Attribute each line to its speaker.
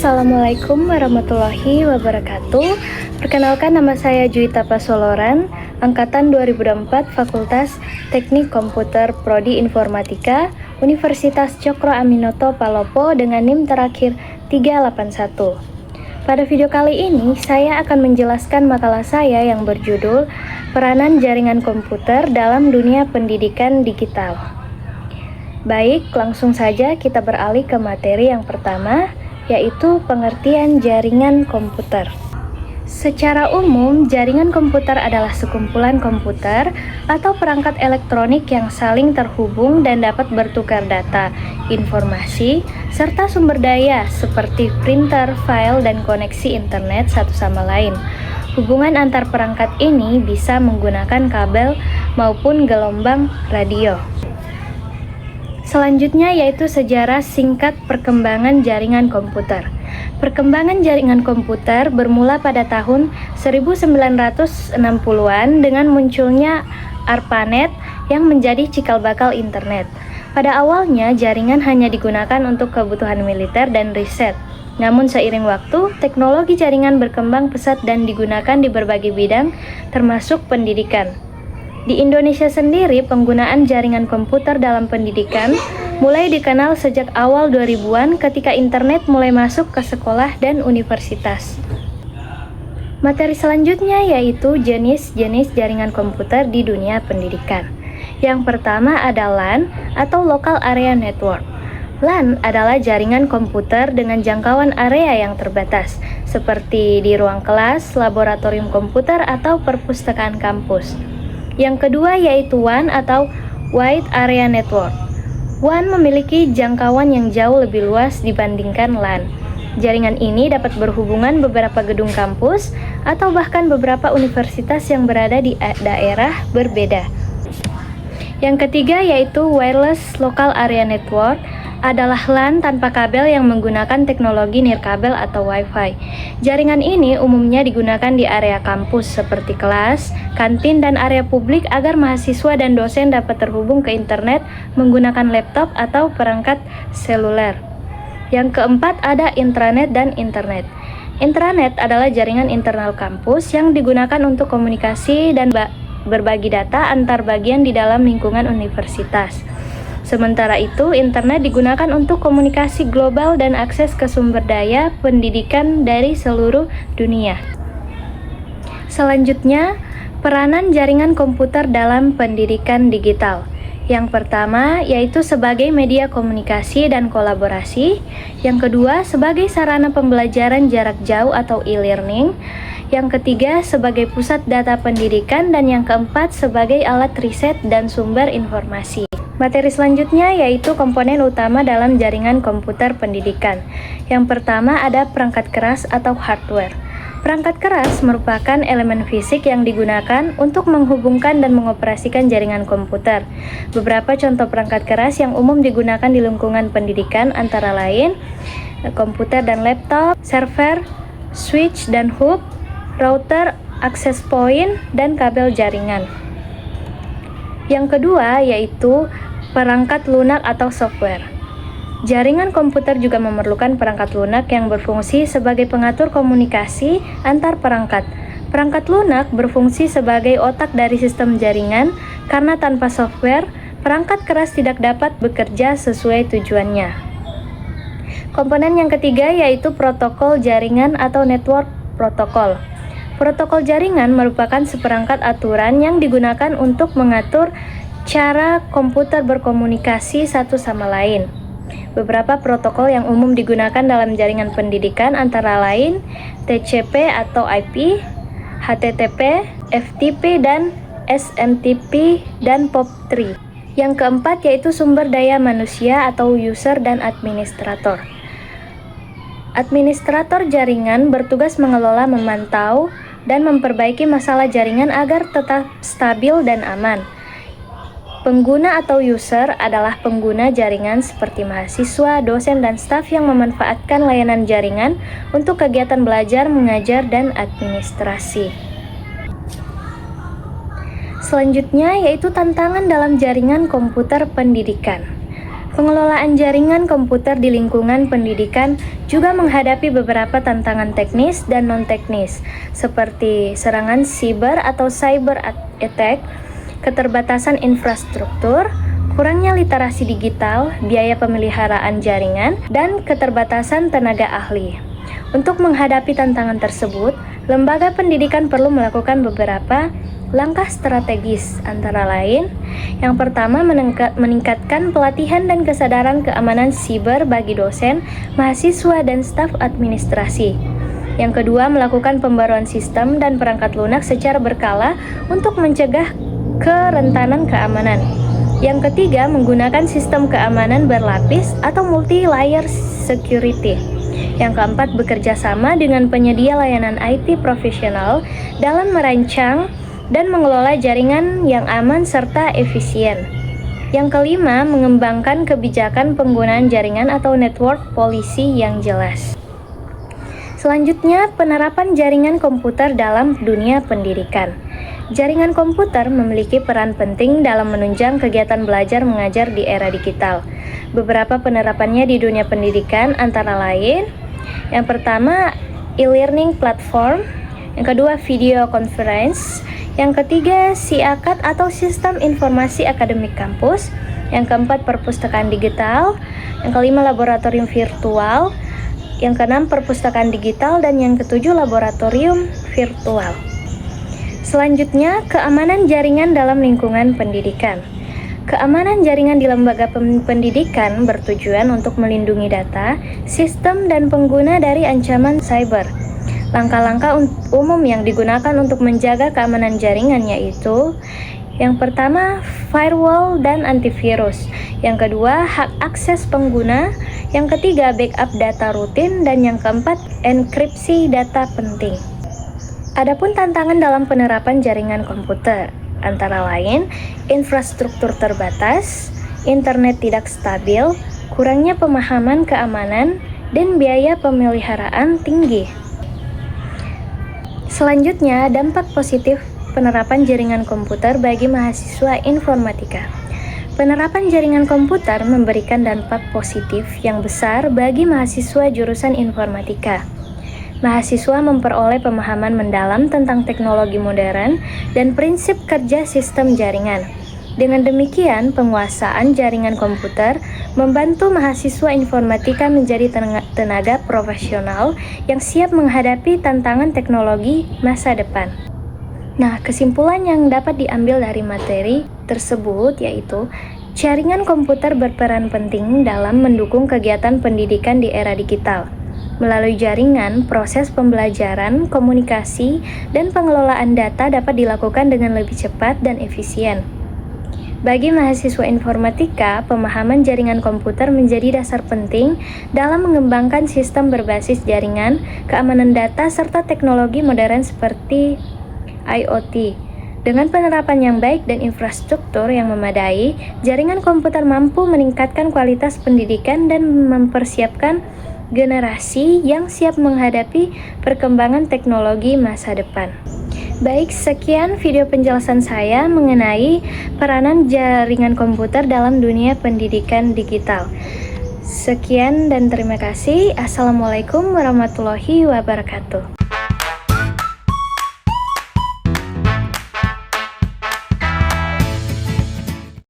Speaker 1: Assalamualaikum warahmatullahi wabarakatuh. Perkenalkan, nama saya Juwita Pasoloran, Angkatan 2004, Fakultas Teknik Komputer Prodi Informatika, Universitas Cokro Aminoto Palopo dengan NIM terakhir 381. Pada video kali ini, saya akan menjelaskan makalah saya yang berjudul Peranan Jaringan Komputer dalam Dunia Pendidikan Digital. Baik, langsung saja kita beralih ke materi yang pertama, yaitu pengertian jaringan komputer. Secara umum, jaringan komputer adalah sekumpulan komputer atau perangkat elektronik yang saling terhubung dan dapat bertukar data, informasi, serta sumber daya seperti printer, file, dan koneksi internet satu sama lain. Hubungan antar perangkat ini bisa menggunakan kabel maupun gelombang radio. Selanjutnya yaitu sejarah singkat perkembangan jaringan komputer. Perkembangan jaringan komputer bermula pada tahun 1960-an dengan munculnya ARPANET yang menjadi cikal bakal internet. Pada awalnya, jaringan hanya digunakan untuk kebutuhan militer dan riset. Namun seiring waktu, teknologi jaringan berkembang pesat dan digunakan di berbagai bidang, termasuk pendidikan. Di Indonesia sendiri, penggunaan jaringan komputer dalam pendidikan mulai dikenal sejak awal 2000-an ketika internet mulai masuk ke sekolah dan universitas. Materi selanjutnya yaitu jenis-jenis jaringan komputer di dunia pendidikan. Yang pertama ada LAN atau Local Area Network. LAN adalah jaringan komputer dengan jangkauan area yang terbatas, seperti di ruang kelas, laboratorium komputer, atau perpustakaan kampus. Yang kedua yaitu WAN atau Wide Area Network. WAN memiliki jangkauan yang jauh lebih luas dibandingkan LAN. Jaringan ini dapat berhubungan beberapa gedung kampus atau bahkan beberapa universitas yang berada di daerah berbeda. Yang ketiga yaitu Wireless Local Area Network, adalah LAN tanpa kabel yang menggunakan teknologi nirkabel atau Wi-Fi. Jaringan ini umumnya digunakan di area kampus seperti kelas, kantin, dan area publik agar mahasiswa dan dosen dapat terhubung ke internet menggunakan laptop atau perangkat seluler. Yang keempat ada intranet dan internet. Intranet adalah jaringan internal kampus yang digunakan untuk komunikasi dan berbagi data antar bagian di dalam lingkungan universitas. Sementara itu, internet digunakan untuk komunikasi global dan akses ke sumber daya pendidikan dari seluruh dunia. Selanjutnya, peranan jaringan komputer dalam pendidikan digital. Yang pertama yaitu sebagai media komunikasi dan kolaborasi. Yang kedua sebagai sarana pembelajaran jarak jauh atau e-learning. Yang ketiga sebagai pusat data pendidikan, dan yang keempat sebagai alat riset dan sumber informasi. Materi selanjutnya yaitu komponen utama dalam jaringan komputer pendidikan. Yang pertama ada perangkat keras atau hardware. Perangkat keras merupakan elemen fisik yang digunakan untuk menghubungkan dan mengoperasikan jaringan komputer. Beberapa contoh perangkat keras yang umum digunakan di lingkungan pendidikan antara lain komputer dan laptop, server, switch dan hub, router, access point, dan kabel jaringan. Yang kedua yaitu perangkat lunak atau software. Jaringan komputer juga memerlukan perangkat lunak yang berfungsi sebagai pengatur komunikasi antar perangkat. Perangkat lunak berfungsi sebagai otak dari sistem jaringan karena tanpa software, perangkat keras tidak dapat bekerja sesuai tujuannya. Komponen yang ketiga yaitu protokol jaringan atau network protokol. Protokol jaringan merupakan seperangkat aturan yang digunakan untuk mengatur cara komputer berkomunikasi satu sama lain. Beberapa protokol yang umum digunakan dalam jaringan pendidikan antara lain TCP atau IP, HTTP, FTP, dan SMTP, dan POP3. Yang keempat yaitu sumber daya manusia atau user dan administrator. Administrator jaringan bertugas mengelola, memantau, dan memperbaiki masalah jaringan agar tetap stabil dan aman. Pengguna atau user adalah pengguna jaringan seperti mahasiswa, dosen, dan staf yang memanfaatkan layanan jaringan untuk kegiatan belajar, mengajar, dan administrasi. Selanjutnya yaitu tantangan dalam jaringan komputer pendidikan. Pengelolaan jaringan komputer di lingkungan pendidikan juga menghadapi beberapa tantangan teknis dan non-teknis, seperti serangan siber atau cyber attack, keterbatasan infrastruktur, kurangnya literasi digital, biaya pemeliharaan jaringan, dan keterbatasan tenaga ahli. Untuk menghadapi tantangan tersebut, lembaga pendidikan perlu melakukan beberapa langkah strategis, antara lain, yang pertama meningkatkan pelatihan dan kesadaran keamanan siber bagi dosen, mahasiswa, dan staf administrasi. Yang kedua, melakukan pembaruan sistem dan perangkat lunak secara berkala untuk mencegah kerentanan keamanan. Yang ketiga, menggunakan sistem keamanan berlapis atau multi-layer security. Yang keempat, bekerja sama dengan penyedia layanan IT profesional dalam merancang dan mengelola jaringan yang aman serta efisien. Yang kelima, mengembangkan kebijakan penggunaan jaringan atau network policy yang jelas. Selanjutnya, penerapan jaringan komputer dalam dunia pendidikan. Jaringan komputer memiliki peran penting dalam menunjang kegiatan belajar mengajar di era digital. Beberapa penerapannya di dunia pendidikan antara lain, yang pertama, e-learning platform, yang kedua, video conference, yang ketiga, SIAKAD atau Sistem Informasi Akademik Kampus, yang keempat, perpustakaan digital, yang kelima, laboratorium virtual, yang keenam, perpustakaan digital, dan yang ketujuh, laboratorium virtual. Selanjutnya, keamanan jaringan dalam lingkungan pendidikan. Keamanan jaringan di lembaga pendidikan bertujuan untuk melindungi data, sistem, dan pengguna dari ancaman cyber. Langkah-langkah umum yang digunakan untuk menjaga keamanan jaringan yaitu yang pertama, firewall dan antivirus. Yang kedua, hak akses pengguna. Yang ketiga, backup data rutin. Dan yang keempat, enkripsi data penting. Adapun tantangan dalam penerapan jaringan komputer, antara lain, infrastruktur terbatas, internet tidak stabil, kurangnya pemahaman keamanan, dan biaya pemeliharaan tinggi. Selanjutnya, dampak positif penerapan jaringan komputer bagi mahasiswa informatika. Penerapan jaringan komputer memberikan dampak positif yang besar bagi mahasiswa jurusan informatika. Mahasiswa memperoleh pemahaman mendalam tentang teknologi modern dan prinsip kerja sistem jaringan. Dengan demikian, penguasaan jaringan komputer membantu mahasiswa informatika menjadi tenaga profesional yang siap menghadapi tantangan teknologi masa depan. Nah, kesimpulan yang dapat diambil dari materi tersebut yaitu jaringan komputer berperan penting dalam mendukung kegiatan pendidikan di era digital. Melalui jaringan, proses pembelajaran, komunikasi, dan pengelolaan data dapat dilakukan dengan lebih cepat dan efisien. Bagi mahasiswa informatika, pemahaman jaringan komputer menjadi dasar penting dalam mengembangkan sistem berbasis jaringan, keamanan data, serta teknologi modern seperti IoT. Dengan penerapan yang baik dan infrastruktur yang memadai, jaringan komputer mampu meningkatkan kualitas pendidikan dan mempersiapkan generasi yang siap menghadapi perkembangan teknologi masa depan. Baik, sekian video penjelasan saya mengenai peranan jaringan komputer dalam dunia pendidikan digital. Sekian dan terima kasih. Assalamualaikum warahmatullahi wabarakatuh.